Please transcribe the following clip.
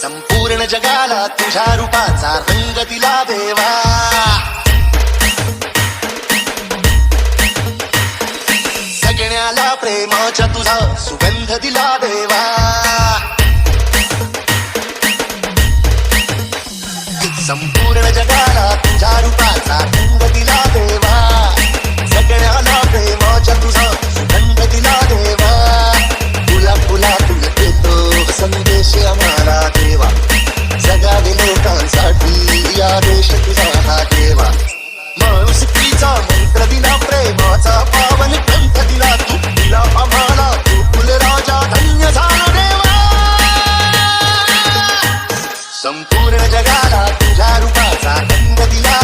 संपूर्ण जगाला तुझ्या रूपाचा रंग दिला देवा. सगळ्याला प्रेमाच्या तुझा सुगंध दिला देवा. संपूर्ण जगाला तुझ्या रूपाचा रंग दिला देवा. सगळ्याला प्रेमाच्या तुझा सुगंध दिला देवा. फुला फुला तुला देतो संदेश आम्हाला देवा. जगावे लोकांसाठी या देश तुझा हा देवा. माणुसकीचा मंत्र दिला, प्रेमाचा पावन ग्रंथ दिला तू. दिला आम्हाला तू कुलराजा, धन्य झालो देवा. संपूर्ण जगाला तुझ्या रूपाचा रंग दिला